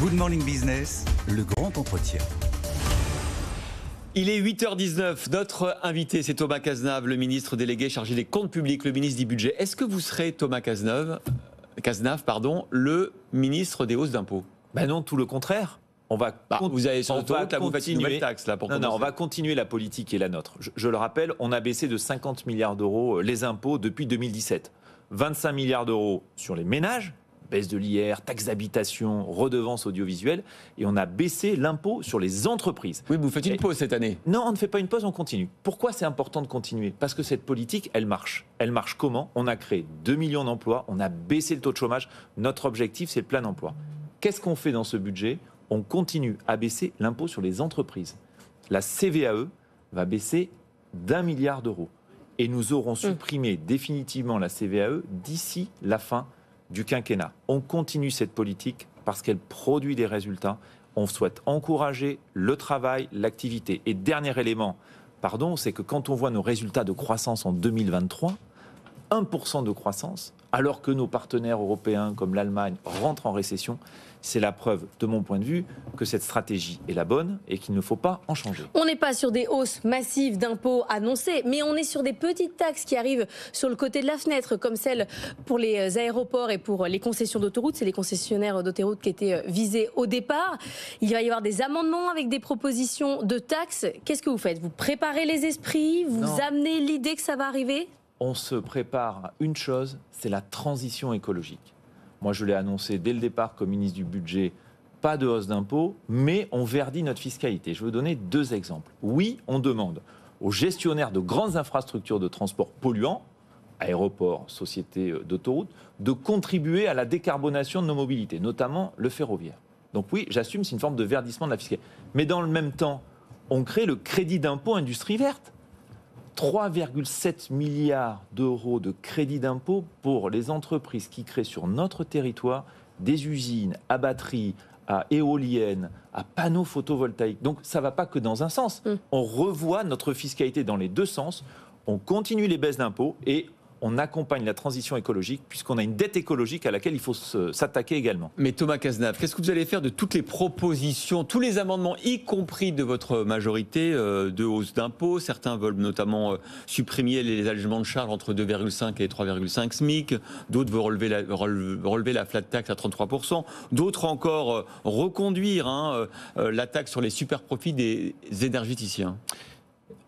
Good Morning Business, le grand entretien. Il est 8h19. Notre invité, c'est Thomas Cazenave, le ministre délégué chargé des comptes publics, le ministre du budget. Est-ce que vous serez, Thomas Cazenave, le ministre des hausses d'impôts? Ben non, tout le contraire. Vous avez sur l'autoroute, là, vous faites une nouvelle taxe. Là, pour non, on va continuer la politique qui est la nôtre. Je le rappelle, on a baissé de 50 milliards d'euros les impôts depuis 2017. 25 milliards d'euros sur les ménages, baisse de l'IR, taxe d'habitation, redevance audiovisuelle, et on a baissé l'impôt sur les entreprises. Oui, vous faites une pause cette année. Non, on ne fait pas une pause, on continue. Pourquoi c'est important de continuer? Parce que cette politique, elle marche. Elle marche comment? On a créé 2 millions d'emplois, on a baissé le taux de chômage. Notre objectif, c'est le plein emploi. Qu'est-ce qu'on fait dans ce budget? On continue à baisser l'impôt sur les entreprises. La CVAE va baisser d'1 milliard d'euros. Et nous aurons supprimé définitivement la CVAE d'ici la fin du quinquennat. On continue cette politique parce qu'elle produit des résultats. On souhaite encourager le travail, l'activité. Et dernier élément, c'est que quand on voit nos résultats de croissance en 2023, 1% de croissance, alors que nos partenaires européens comme l'Allemagne rentrent en récession, c'est la preuve, de mon point de vue, que cette stratégie est la bonne et qu'il ne faut pas en changer. On n'est pas sur des hausses massives d'impôts annoncées, mais on est sur des petites taxes qui arrivent sur le côté de la fenêtre, comme celle pour les aéroports et pour les concessions d'autoroutes. C'est les concessionnaires d'autoroutes qui étaient visés au départ. Il va y avoir des amendements avec des propositions de taxes. Qu'est-ce que vous faites? Vous préparez les esprits? Vous amenez l'idée que ça va arriver? On se prépare à une chose, c'est la transition écologique. Moi, je l'ai annoncé dès le départ comme ministre du Budget, pas de hausse d'impôts, mais on verdit notre fiscalité. Je vais vous donner 2 exemples. Oui, on demande aux gestionnaires de grandes infrastructures de transport polluants, aéroports, sociétés d'autoroutes, de contribuer à la décarbonation de nos mobilités, notamment le ferroviaire. Donc oui, j'assume, c'est une forme de verdissement de la fiscalité. Mais dans le même temps, on crée le crédit d'impôt industrie verte. 3,7 milliards d'euros de crédit d'impôt pour les entreprises qui créent sur notre territoire des usines à batterie, à éoliennes, à panneaux photovoltaïques. Donc ça ne va pas que dans un sens. On revoit notre fiscalité dans les 2 sens. On continue les baisses d'impôts et on accompagne la transition écologique puisqu'on a une dette écologique à laquelle il faut s'attaquer également. Mais Thomas Cazenave, qu'est-ce que vous allez faire de toutes les propositions, tous les amendements, y compris de votre majorité, de hausse d'impôts? Certains veulent notamment supprimer les allégements de charges entre 2,5 et 3,5 SMIC. D'autres veulent relever la flat tax à 33%. D'autres encore reconduire la taxe sur les super profits des énergéticiens.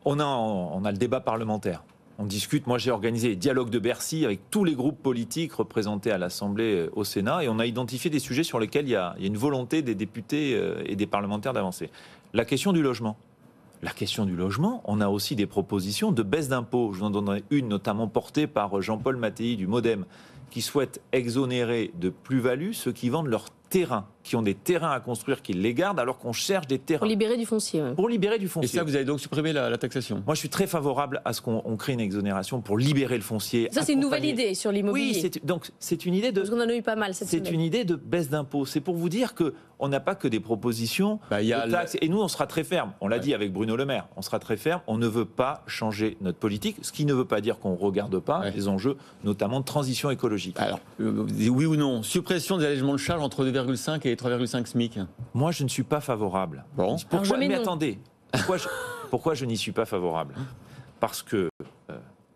On a le débat parlementaire. On discute, moi j'ai organisé dialogue de Bercy avec tous les groupes politiques représentés à l'Assemblée, au Sénat, et on a identifié des sujets sur lesquels il y a une volonté des députés et des parlementaires d'avancer. La question du logement. On a aussi des propositions de baisse d'impôts. Je vous en donnerai une notamment portée par Jean-Paul Mattei du MoDem, qui souhaite exonérer de plus-value ceux qui vendent leurs terrains, qui ont des terrains à construire, qui les gardent alors qu'on cherche des terrains. Pour libérer du foncier. Ouais. Pour libérer du foncier. Et ça, vous avez donc supprimé la taxation? Moi, je suis très favorable à ce qu'on crée une exonération pour libérer le foncier. Ça, c'est une nouvelle idée sur l'immobilier. Oui, c'est une idée de... Parce qu'on en a eu pas mal cette semaine. C'est une idée de baisse d'impôts. C'est pour vous dire qu'on n'a pas que des propositions de taxes. Et nous, on sera très ferme. On l'a dit avec Bruno Le Maire. On sera très ferme. On ne veut pas changer notre politique, ce qui ne veut pas dire qu'on ne regarde pas les enjeux, notamment de transition écologique. Alors, oui ou non? Suppression des allégements de charges entre 2,5 et 3,5 SMIC. Moi, je ne suis pas favorable. Bon. Mais attendez, pourquoi je n'y suis pas favorable? Parce que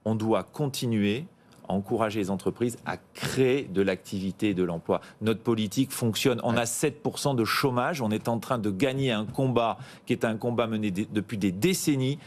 on doit continuer à encourager les entreprises à créer de l'activité et de l'emploi. Notre politique fonctionne. On a 7% de chômage. On est en train de gagner un combat qui est un combat mené depuis des décennies.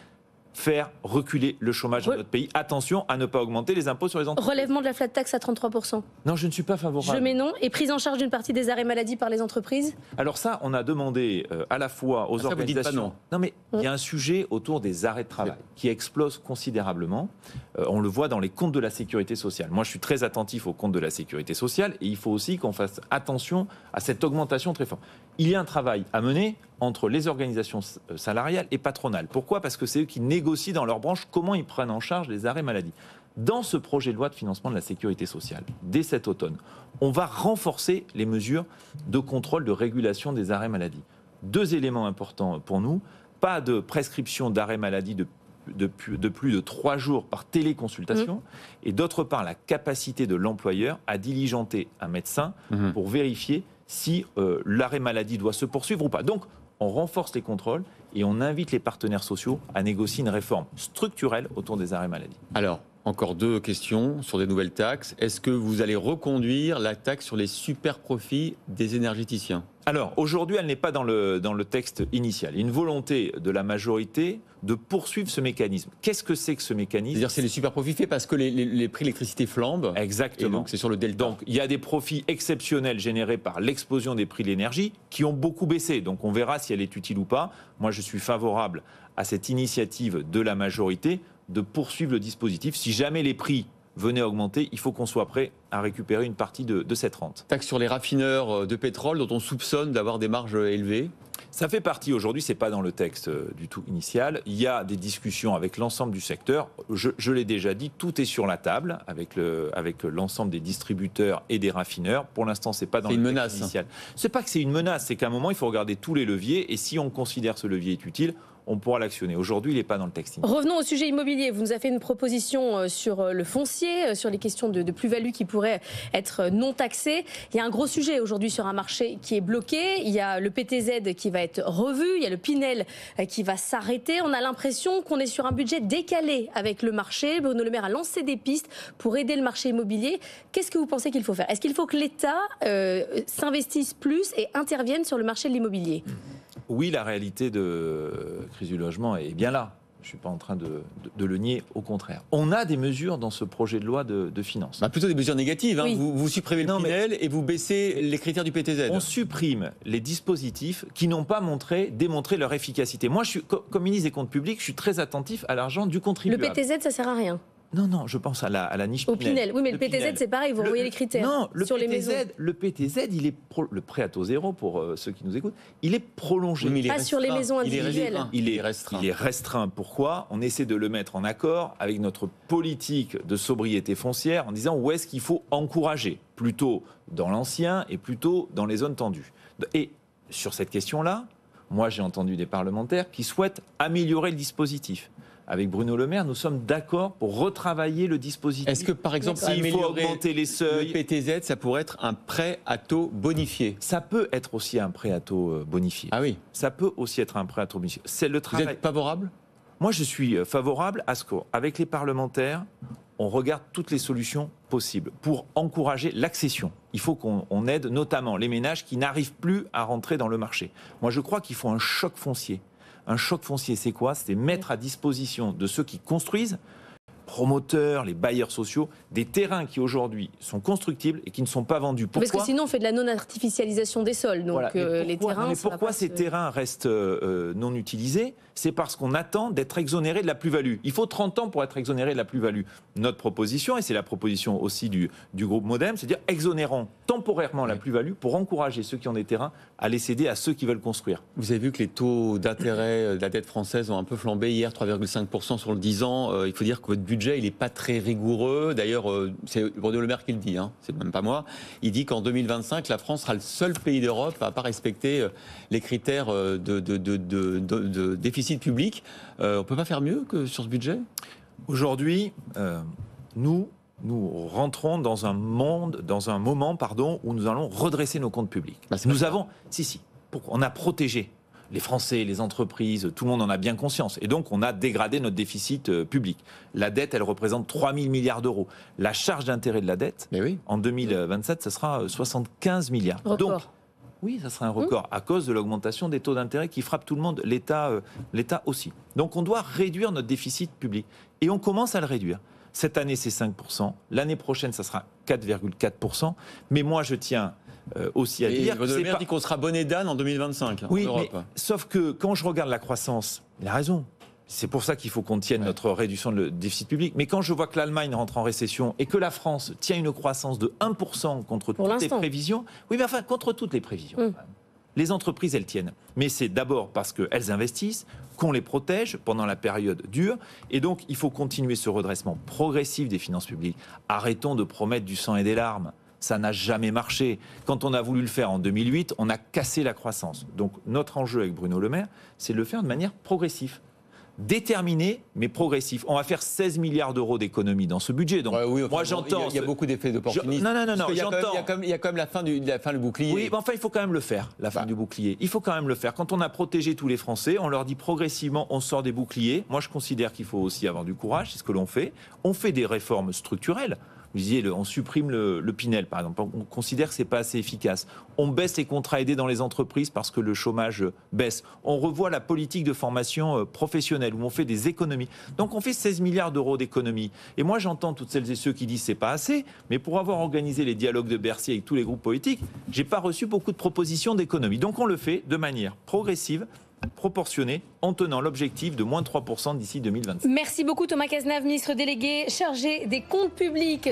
Faire reculer le chômage dans notre pays. Attention à ne pas augmenter les impôts sur les entreprises. Relèvement de la flat tax à 33%. Non, je ne suis pas favorable. Je mets non. Et prise en charge d'une partie des arrêts maladie par les entreprises? Alors ça, on a demandé à la fois aux organisations... Vous dites pas non. Non, mais il y a un sujet autour des arrêts de travail qui explose considérablement. On le voit dans les comptes de la sécurité sociale. Moi, je suis très attentif aux comptes de la sécurité sociale et il faut aussi qu'on fasse attention à cette augmentation très forte. Il y a un travail à mener entre les organisations salariales et patronales. Pourquoi? Parce que c'est eux qui négocient dans leur branche comment ils prennent en charge les arrêts maladie. Dans ce projet de loi de financement de la sécurité sociale, dès cet automne, on va renforcer les mesures de contrôle, de régulation des arrêts maladie. 2 éléments importants pour nous. Pas de prescription d'arrêt maladie de plus de 3 jours par téléconsultation. Et d'autre part, la capacité de l'employeur à diligenter un médecin pour vérifier si l'arrêt maladie doit se poursuivre ou pas. Donc, on renforce les contrôles et on invite les partenaires sociaux à négocier une réforme structurelle autour des arrêts maladie. Alors, encore 2 questions sur des nouvelles taxes. Est-ce que vous allez reconduire la taxe sur les super profits des énergéticiens ? Alors, aujourd'hui, elle n'est pas dans le texte initial. Il y a une volonté de la majorité de poursuivre ce mécanisme. Qu'est-ce que c'est que ce mécanisme ? C'est-à-dire c'est les super profits faits parce que les prix de l'électricité flambent. Exactement. Et donc c'est sur le delta. Donc il y a des profits exceptionnels générés par l'explosion des prix de l'énergie qui ont beaucoup baissé. Donc on verra si elle est utile ou pas. Moi je suis favorable à cette initiative de la majorité de poursuivre le dispositif. Si jamais les prix venaient à augmenter, il faut qu'on soit prêt à récupérer une partie de cette rente. Taxe sur les raffineurs de pétrole dont on soupçonne d'avoir des marges élevées. Ça fait partie aujourd'hui, c'est pas dans le texte du tout initial. Il y a des discussions avec l'ensemble du secteur. Je l'ai déjà dit, tout est sur la table avec l'ensemble des distributeurs et des raffineurs. Pour l'instant, c'est pas dans le texte initial. C'est pas que c'est une menace, c'est qu'à un moment, il faut regarder tous les leviers et si on considère ce levier est utile, on pourra l'actionner. Aujourd'hui, il n'est pas dans le texte initial. Revenons au sujet immobilier. Vous nous avez fait une proposition sur le foncier, sur les questions de plus-value qui pourraient être non taxées. Il y a un gros sujet aujourd'hui sur un marché qui est bloqué. Il y a le PTZ qui va être revu. Il y a le Pinel qui va s'arrêter. On a l'impression qu'on est sur un budget décalé avec le marché. Bruno Le Maire a lancé des pistes pour aider le marché immobilier. Qu'est-ce que vous pensez qu'il faut faire ? Est-ce qu'il faut que l'État s'investisse plus et intervienne sur le marché de l'immobilier ? Oui, la réalité de crise du logement est bien là. Je ne suis pas en train de le nier, au contraire. On a des mesures dans ce projet de loi de finances. Plutôt des mesures négatives. Oui. Vous supprimez le Pinel et vous baissez les critères du PTZ. On supprime les dispositifs qui n'ont pas démontré leur efficacité. Moi, comme ministre des Comptes publics, je suis très attentif à l'argent du contribuable. Le PTZ, ça ne sert à rien. Non, je pense à la niche Au Pinel. Pinel. Oui, mais le PTZ, c'est pareil, vous revoyez les critères sur les maisons. Le PTZ, le prêt à taux zéro, pour ceux qui nous écoutent, il est prolongé. Oui, mais il est pas sur les maisons individuelles. Il est restreint. Pourquoi ? On essaie de le mettre en accord avec notre politique de sobriété foncière en disant où est-ce qu'il faut encourager, plutôt dans l'ancien et plutôt dans les zones tendues. Et sur cette question-là, moi j'ai entendu des parlementaires qui souhaitent améliorer le dispositif. Avec Bruno Le Maire, nous sommes d'accord pour retravailler le dispositif. Est-ce que, par exemple, s'il faut augmenter les seuils, le PTZ, ça pourrait être un prêt à taux bonifié ? Ça peut être aussi un prêt à taux bonifié. Ah oui. Ça peut aussi être un prêt à taux bonifié. C'est le travail. Vous êtes favorable ? Moi, je suis favorable à ce qu'avec les parlementaires, on regarde toutes les solutions possibles pour encourager l'accession. Il faut qu'on aide notamment les ménages qui n'arrivent plus à rentrer dans le marché. Moi, je crois qu'il faut un choc foncier. Un choc foncier, c'est quoi ? C'est mettre à disposition de ceux qui construisent, promoteurs, les bailleurs sociaux, des terrains qui aujourd'hui sont constructibles et qui ne sont pas vendus. Pourquoi ? Parce que sinon on fait de la non-artificialisation des sols. Donc voilà. les terrains. Mais pourquoi ces terrains restent non utilisés ? C'est parce qu'on attend d'être exonéré de la plus-value. Il faut 30 ans pour être exonéré de la plus-value. Notre proposition, et c'est la proposition aussi du groupe Modem, c'est de dire exonérons temporairement la plus-value pour encourager ceux qui ont des terrains à les céder à ceux qui veulent construire. Vous avez vu que les taux d'intérêt de la dette française ont un peu flambé hier, 3,5% sur le 10 ans. Il faut dire que votre budget, il n'est pas très rigoureux. D'ailleurs, c'est Bruno Le Maire qui le dit, c'est même pas moi. Il dit qu'en 2025, la France sera le seul pays d'Europe à ne pas respecter les critères de déficit public. On ne peut pas faire mieux que sur ce budget ? Aujourd'hui, nous rentrons dans un moment, où nous allons redresser nos comptes publics. On a protégé les Français, les entreprises, tout le monde en a bien conscience. Et donc, on a dégradé notre déficit public. La dette, elle représente 3 000 milliards d'euros. La charge d'intérêt de la dette, en 2027, ce sera 75 milliards. Record. Donc, oui, ça sera un record à cause de l'augmentation des taux d'intérêt qui frappe tout le monde, l'État aussi. Donc, on doit réduire notre déficit public. Et on commence à le réduire. Cette année, c'est 5%. L'année prochaine, ça sera 4,4%. Mais moi, je tiens aussi à dire... Bruno Le Maire dit qu'on sera bonnet d'âne en 2025 en Europe. Mais, sauf que quand je regarde la croissance, il a raison. C'est pour ça qu'il faut qu'on tienne notre réduction de déficit public. Mais quand je vois que l'Allemagne rentre en récession et que la France tient une croissance de 1% contre toutes les prévisions... Oui, mais enfin, contre toutes les prévisions. Les entreprises, elles tiennent. Mais c'est d'abord parce qu'elles investissent, qu'on les protège pendant la période dure. Et donc, il faut continuer ce redressement progressif des finances publiques. Arrêtons de promettre du sang et des larmes. Ça n'a jamais marché. Quand on a voulu le faire en 2008, on a cassé la croissance. Donc, notre enjeu avec Bruno Le Maire, c'est de le faire de manière progressive. déterminé mais progressif. On va faire 16 milliards d'euros d'économies dans ce budget. Donc, oui, enfin, moi, j'entends. Il y a beaucoup d'effets d'opportunisme. Non, Il y a j'entends. quand même la fin du bouclier. Oui, mais enfin, il faut quand même le faire, la fin du bouclier. Il faut quand même le faire. Quand on a protégé tous les Français, on leur dit progressivement, on sort des boucliers. Moi, je considère qu'il faut aussi avoir du courage, c'est ce que l'on fait. On fait des réformes structurelles. Vous disiez, on supprime le Pinel, par exemple. On considère que ce n'est pas assez efficace. On baisse les contrats aidés dans les entreprises parce que le chômage baisse. On revoit la politique de formation professionnelle où on fait des économies. Donc, on fait 16 milliards d'euros d'économies. Et moi, j'entends toutes celles et ceux qui disent que ce n'est pas assez. Mais pour avoir organisé les dialogues de Bercy avec tous les groupes politiques, je n'ai pas reçu beaucoup de propositions d'économies. Donc, on le fait de manière progressive, proportionnée, en tenant l'objectif de moins 3% d'ici 2025. Merci beaucoup Thomas Cazenave, ministre délégué chargé des comptes publics.